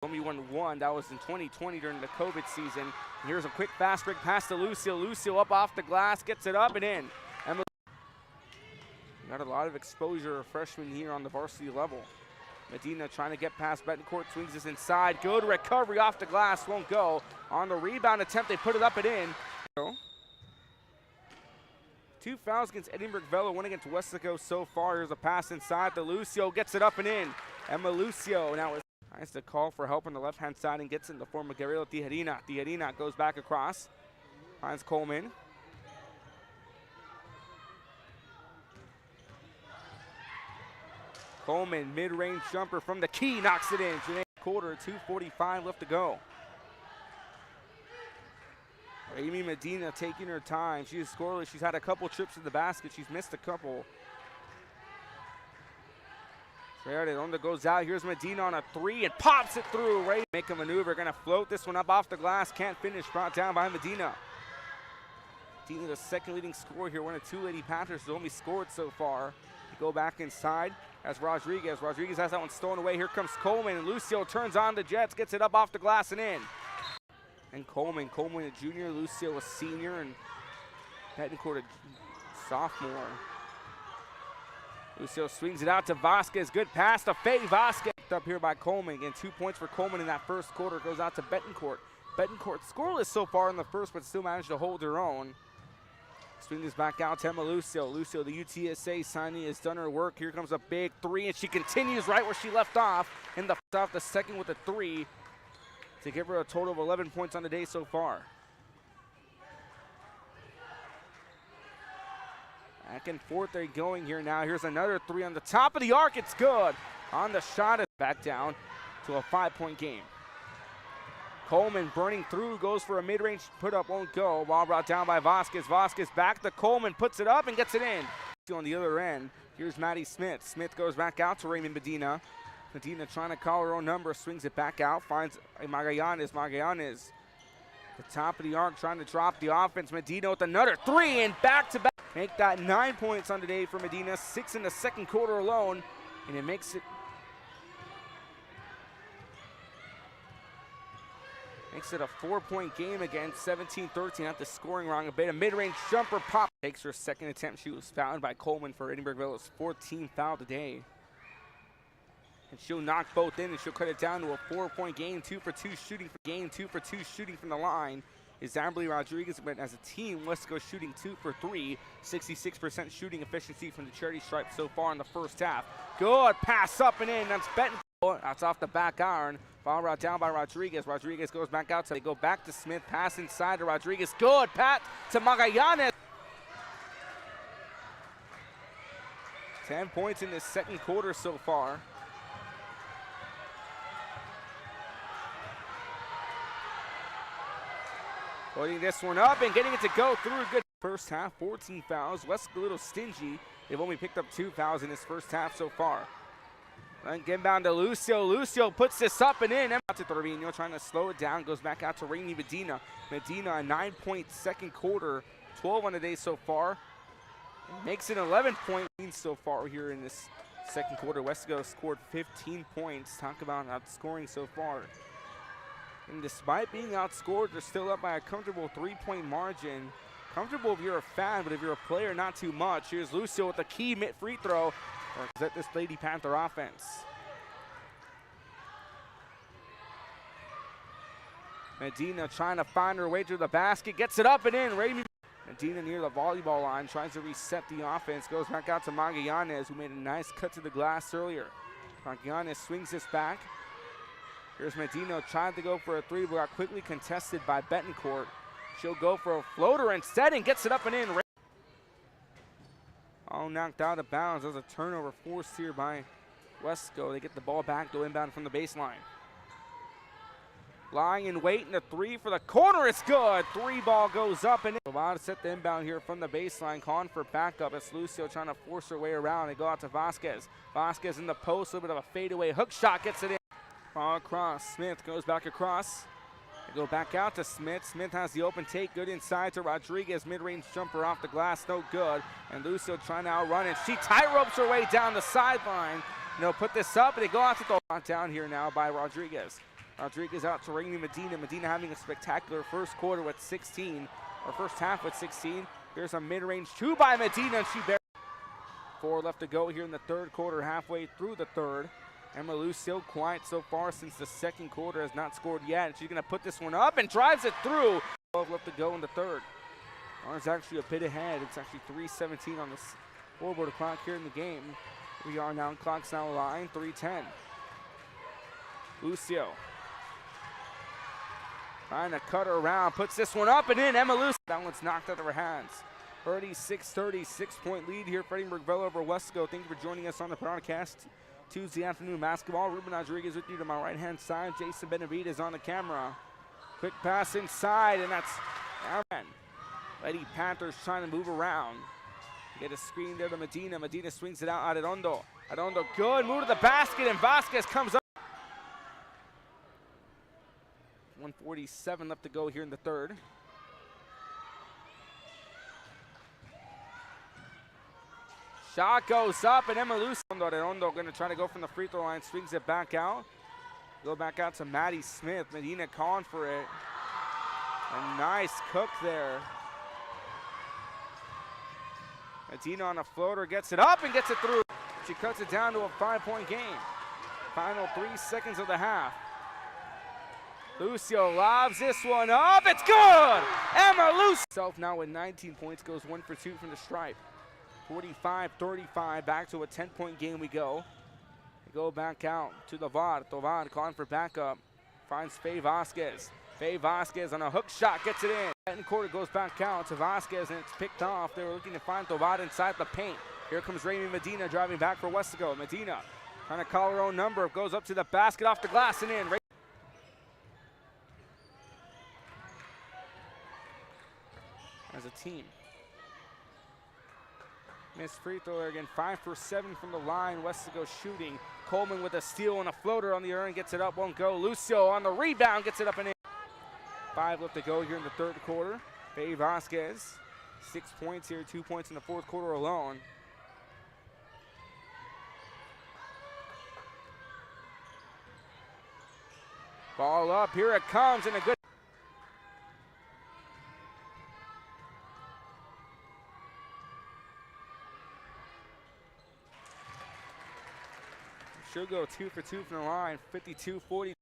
Only won one. That was in 2020 during the COVID season. And here's a quick fast break pass to Lucio. Lucio up off the glass, gets it up and in. Got a lot of exposure of freshmen here on the varsity level. Medina trying to get past Betancourt, swings this inside. Good recovery off the glass, won't go. On the rebound attempt, they put it up and in. 2 fouls against Edinburg. Vela, 1 against Weslaco so far. Here's a pass inside to Lucio, gets it up and in. Emma Lucio now tries to call for help on the left-hand side and gets in the form of Guerrero Tijerina. Tijerina goes back across, finds Coleman. Coleman, mid-range jumper from the key, knocks it in. Quarter, 2:45 left to go. Amy Medina taking her time. She is scoreless. She's had a couple trips to the basket. She's missed a couple. Redondo goes out. Here's Medina on a 3 and pops it through. Right, make a maneuver. Going to float this one up off the glass. Can't finish. Brought down by Medina. Medina, the second leading scorer here. One of 2 Lady Panthers has only scored so far. Go back inside as Rodriguez. Rodriguez has that one stolen away. Here comes Coleman, and Lucio turns on the Jets, gets it up off the glass and in. And Coleman a junior, Lucio a senior, and Betancourt a sophomore. Lucio swings it out to Vasquez. Good pass to Faye Vasquez. Up here by Coleman. Again, 2 points for Coleman in that first quarter. Goes out to Betancourt. Betancourt scoreless so far in the first, but still managed to hold her own. Swing this back out to Emma Lucio. Lucio, the UTSA signee, has done her work. Here comes a big 3, and she continues right where she left off. In the second with a 3 to give her a total of 11 points on the day so far. Back and forth they're going here now. Here's another 3 on the top of the arc. It's good. On the shot, it's back down to a 5-point game. Coleman burning through, goes for a mid-range put-up, won't go. Ball brought down by Vasquez. Vasquez back to Coleman, puts it up and gets it in. On the other end, here's Maddie Smith. Smith goes back out to Raymond Medina. Medina trying to call her own number, swings it back out, finds Magallanes. Magallanes, the top of the arc, trying to drop the offense. Medina with another 3 and back-to-back. Make that 9 points on the day for Medina, 6 in the second quarter alone, and it makes it a 4-point game again, 17-13 after scoring wrong a bit. A mid-range jumper pop. Takes her second attempt. She was fouled by Coleman for Edinburg Vela's 14th foul today. And she'll knock both in, and she'll cut it down to a 4-point game. 2 for 2 shooting from the line is Amberly Rodriguez, but as a team, Weslaco shooting 2 for 3. 66% shooting efficiency from the charity stripe so far in the first half. Good pass up and in. That's Betancourt. That's off the back iron. Ball brought down by Rodriguez. Rodriguez goes back out. So they go back to Smith. Pass inside to Rodriguez. Good pat to Magallanes. 10 points in this second quarter so far. Putting this one up and getting it to go through. Good first half. 14 fouls. West a little stingy. They've only picked up 2 fouls in this first half so far. And get down to Lucio. Lucio puts this up and in. Out to Trevino, trying to slow it down. Goes back out to Rainy Medina. Medina, a 9-point second quarter. 12 on the day so far. And makes it 11-point so far here in this second quarter. Weslaco scored 15 points. Talk about outscoring so far. And despite being outscored, they're still up by a comfortable 3-point margin. Comfortable if you're a fan, but if you're a player, not too much. Here's Lucio with the key free throw. Or is that this Lady Panther offense? Medina trying to find her way to the basket, gets it up and in. Medina near the volleyball line, tries to reset the offense, goes back out to Magallanes, who made a nice cut to the glass earlier. Magallanes swings this back. Here's Medina trying to go for a 3, but got quickly contested by Betancourt. She'll go for a floater instead and gets it up and in. All knocked out of bounds. There's a turnover forced here by Weslaco. They get the ball back, go inbound from the baseline. Lying in wait, and a 3 for the corner. It's good. 3 ball goes up and in. About to set the inbound here from the baseline. Calling for backup. It's Lucio trying to force her way around. They go out to Vasquez. Vasquez in the post. A little bit of a fadeaway hook shot. Gets it in. Ball across. Smith goes back across. They go back out to Smith. Smith has the open take. Good inside to Rodriguez. Mid-range jumper off the glass. No good. And Lucio trying to outrun it. She tight ropes her way down the sideline. They'll put this up, and they go out to the down here now by Rodriguez. Rodriguez out to Raimi Medina. Medina having a spectacular first quarter with 16, or first half with 16. Here's a mid-range two by Medina, and she barely. 4 left to go here in the third quarter, halfway through the third. Emma Lou still quiet so far since the second quarter, has not scored yet. And she's going to put this one up and drives it through. 12 left to go in the third. Ours actually a bit ahead. It's actually 3:17 on the scoreboard clock here in the game. We are now, clock's now line, 3:10. Lucio trying to cut her around, puts this one up and in. Emma Lucio. That one's knocked out of her hands. 36-30, 6-point lead here for Edinburg Vela over Weslaco. Thank you for joining us on the broadcast. Tuesday afternoon basketball. Ruben Rodriguez with you to my right-hand side. Jason Benavides on the camera. Quick pass inside, and that's Aaron. Lady Panthers trying to move around. Get a screen there to Medina. Medina swings it out. Arredondo. Arredondo, good move to the basket, and Vasquez comes up. 1:47 left to go here in the third. Shot goes up, and Emma Lucio. Arredondo going to try to go from the free throw line. Swings it back out. Go back out to Maddie Smith. Medina calling for it. A nice cook there. Medina on a floater, gets it up and gets it through. She cuts it down to a 5-point game. Final 3 seconds of the half. Lucio lobs this one up, it's good! Emma Lucio. Self now with 19 points, goes 1 for 2 from the stripe. 45-35, back to a 10-point game we go. We go back out to Tovar. Tovar calling for backup. Finds Faye Vasquez. Faye Vasquez on a hook shot, gets it in. Second quarter goes back out to Vasquez, and it's picked off. They were looking to find Tovar inside the paint. Here comes Raimi Medina driving back for Weslaco. Medina trying to call her own number, goes up to the basket, off the glass and in. As a team. Missed free throw again, 5 for 7 from the line. Weslaco shooting. Coleman with a steal and a floater on the other end, gets it up, won't go. Lucio on the rebound, gets it up and in. 5 left to go here in the third quarter. Faye Vasquez, 6 points here, 2 points in the fourth quarter alone. Ball up, here it comes, and a good. She'll go 2 for 2 from the line, 52-40.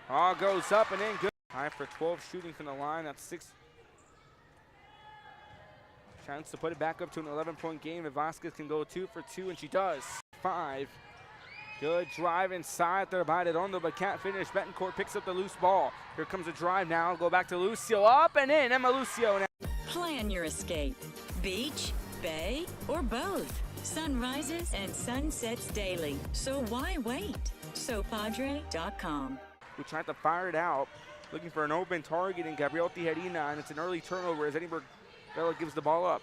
All goes up and in, good. 5 for 12 shooting from the line, that's 6. Chance to put it back up to an 11-point game if Vasquez can go 2 for 2, and she does. 5. Good drive inside there by Arredondo, but can't finish. Betancourt picks up the loose ball. Here comes a drive now. Go back to Lucio, up and in. Emma Lucio now. Plan your escape. Beach, bay, or both. Sunrises and sunsets daily. So why wait? SoPadre.com. We tried to fire it out, looking for an open target in Gabriel Tijerina, and it's an early turnover as Edinburg Vela gives the ball up.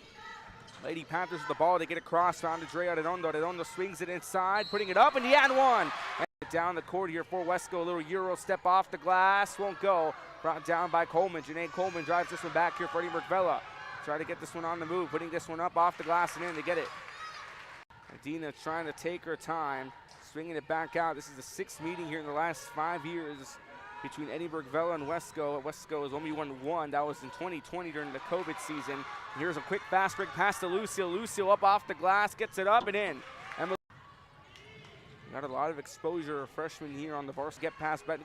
Lady Panthers with the ball, they get across, found Andre Arredondo. Arredondo swings it inside, putting it up, and he had one. And down the court here for Weslaco, a little Euro step off the glass, won't go. Brought down by Coleman. Janae Coleman drives this one back here for Edinburg Vela. Try to get this one on the move, putting this one up off the glass and in to get it. Medina trying to take her time, swinging it back out. This is the 6th meeting here in the last 5 years between Edinburg Vela and Weslaco. Weslaco has only won 1. That was in 2020 during the COVID season. And here's a quick fast break pass to Lucio. Lucio up off the glass, gets it up and in. Emma got a lot of exposure, a freshman here on the varsity. Get past Betancourt.